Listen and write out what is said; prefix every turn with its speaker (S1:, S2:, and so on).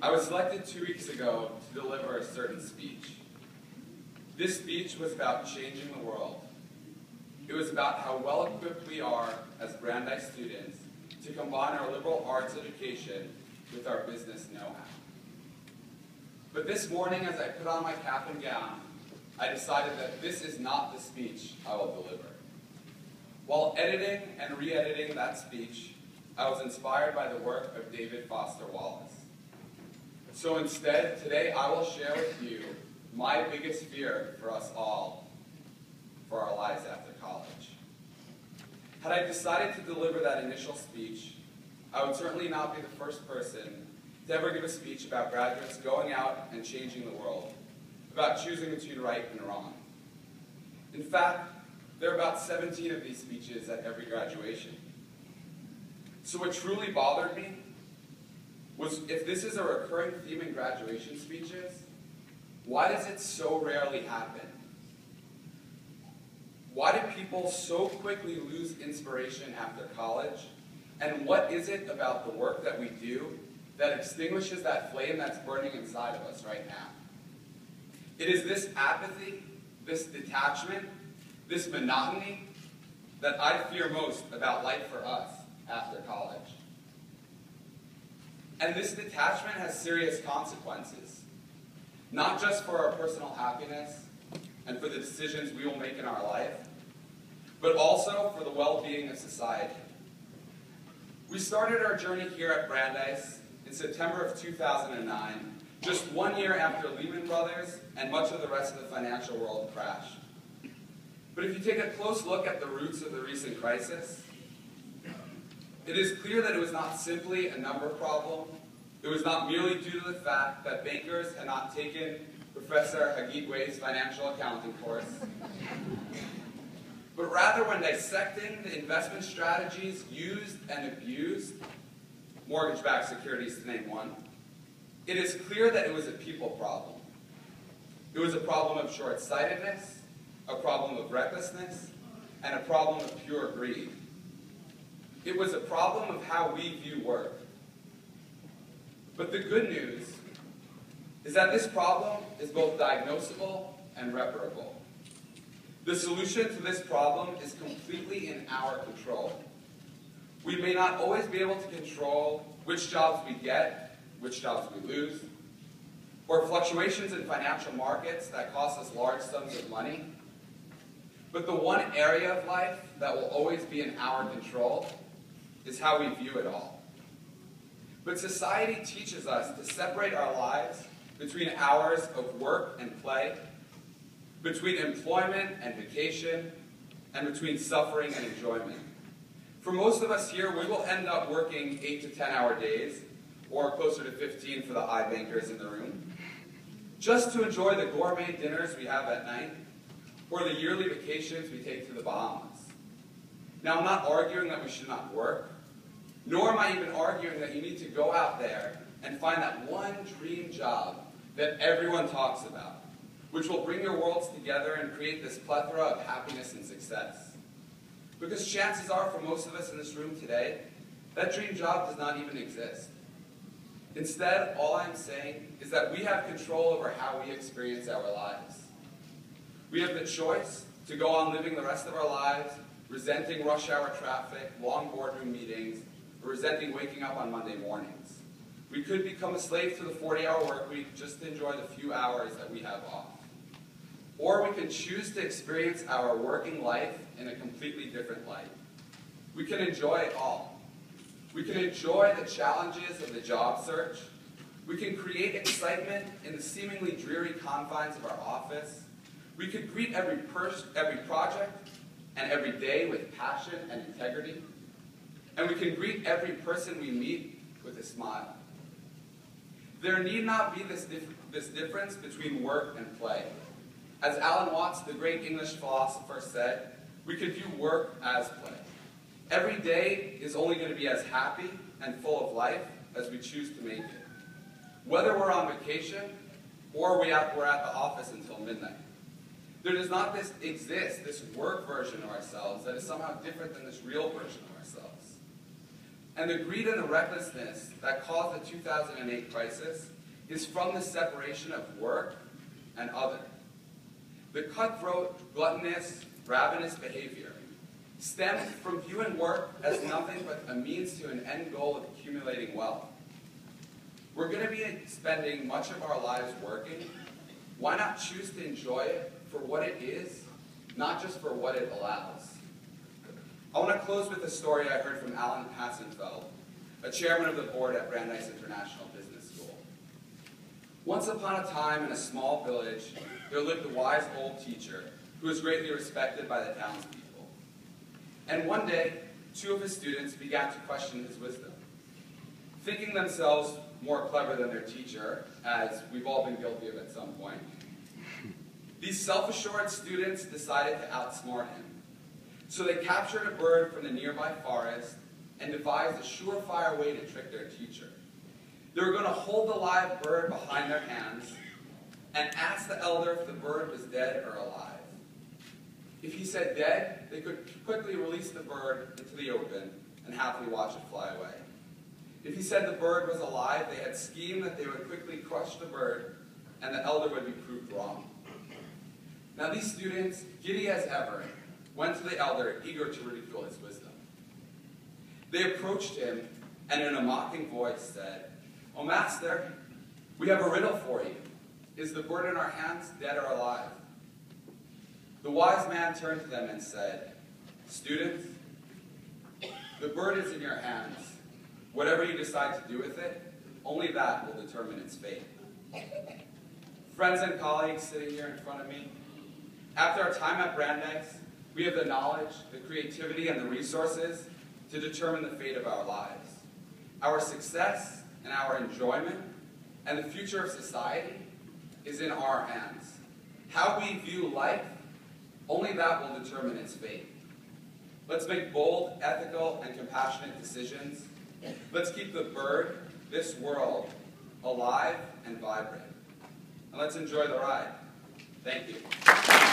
S1: I was selected 2 weeks ago to deliver a certain speech. This speech was about changing the world. It was about how well equipped we are as Brandeis students to combine our liberal arts education with our business know-how. But this morning, as I put on my cap and gown, I decided that this is not the speech I will deliver. While editing and re-editing that speech, I was inspired by the work of David Foster Wallace. So instead, today I will share with you my biggest fear for us all, for our lives after college. Had I decided to deliver that initial speech, I would certainly not be the first person to ever give a speech about graduates going out and changing the world, about choosing between right and wrong. In fact, there are about 17 of these speeches at every graduation. So what truly bothered me was, if this is a recurring theme in graduation speeches, why does it so rarely happen? Why do people so quickly lose inspiration after college? And what is it about the work that we do that extinguishes that flame that's burning inside of us right now? It is this apathy, this detachment, this monotony that I fear most about life for us after college. And this detachment has serious consequences, not just for our personal happiness and for the decisions we will make in our life, but also for the well-being of society. We started our journey here at Brandeis in September of 2009, just 1 year after Lehman Brothers and much of the rest of the financial world crashed. But if you take a close look at the roots of the recent crisis, it is clear that it was not simply a number problem. It was not merely due to the fact that bankers had not taken Professor Hagigwe's financial accounting course, but rather when dissecting the investment strategies used and abused, mortgage-backed securities to name one, it is clear that it was a people problem. It was a problem of short-sightedness, a problem of recklessness, and a problem of pure greed. It was a problem of how we view work. But the good news is that this problem is both diagnosable and reparable. The solution to this problem is completely in our control. We may not always be able to control which jobs we get, which jobs we lose, or fluctuations in financial markets that cost us large sums of money. But the one area of life that will always be in our control is how we view it all. But society teaches us to separate our lives between hours of work and play, between employment and vacation, and between suffering and enjoyment. For most of us here, we will end up working 8 to 10-hour days, or closer to 15 for the iBankers in the room, just to enjoy the gourmet dinners we have at night, or the yearly vacations we take to the Bahamas. Now, I'm not arguing that we should not work, nor am I even arguing that you need to go out there and find that one dream job that everyone talks about, which will bring your worlds together and create this plethora of happiness and success. Because chances are, for most of us in this room today, that dream job does not even exist. Instead, all I'm saying is that we have control over how we experience our lives. We have the choice to go on living the rest of our lives, resenting rush hour traffic, long boardroom meetings, or resenting waking up on Monday mornings. We could become a slave to the 40-hour work week just to enjoy the few hours that we have off. Or we can choose to experience our working life in a completely different light. We can enjoy it all. We can enjoy the challenges of the job search. We can create excitement in the seemingly dreary confines of our office. We could greet every project and every day with passion and integrity. And we can greet every person we meet with a smile. There need not be this difference between work and play. As Alan Watts, the great English philosopher, said, we could view work as play. Every day is only going to be as happy and full of life as we choose to make it. Whether we're on vacation or we're at the office until midnight. There does not exist this work version of ourselves that is somehow different than this real version of ourselves. And the greed and the recklessness that caused the 2008 crisis is from the separation of work and other. The cutthroat, gluttonous, ravenous behavior stems from viewing work as nothing but a means to an end goal of accumulating wealth. We're going to be spending much of our lives working. Why not choose to enjoy it for what it is, not just for what it allows? I want to close with a story I heard from Alan Hassenfeld, a chairman of the board at Brandeis International Business School. Once upon a time in a small village, there lived a wise old teacher who was greatly respected by the townspeople. And one day, two of his students began to question his wisdom. Thinking themselves more clever than their teacher, as we've all been guilty of at some point, these self-assured students decided to outsmart him. So they captured a bird from the nearby forest and devised a surefire way to trick their teacher. They were going to hold the live bird behind their hands and ask the elder if the bird was dead or alive. If he said dead, they could quickly release the bird into the open and happily watch it fly away. If he said the bird was alive, they had schemed that they would quickly crush the bird and the elder would be proved wrong. Now these students, giddy as ever, went to the elder, eager to ridicule his wisdom. They approached him and in a mocking voice said, "O master, we have a riddle for you. Is the bird in our hands dead or alive?" The wise man turned to them and said, "Students, the bird is in your hands. Whatever you decide to do with it, only that will determine its fate." Friends and colleagues sitting here in front of me, after our time at Brandeis, we have the knowledge, the creativity, and the resources to determine the fate of our lives. Our success and our enjoyment and the future of society is in our hands. How we view life, only that will determine its fate. Let's make bold, ethical, and compassionate decisions. Let's keep the bird, this world, alive and vibrant. And let's enjoy the ride. Thank you.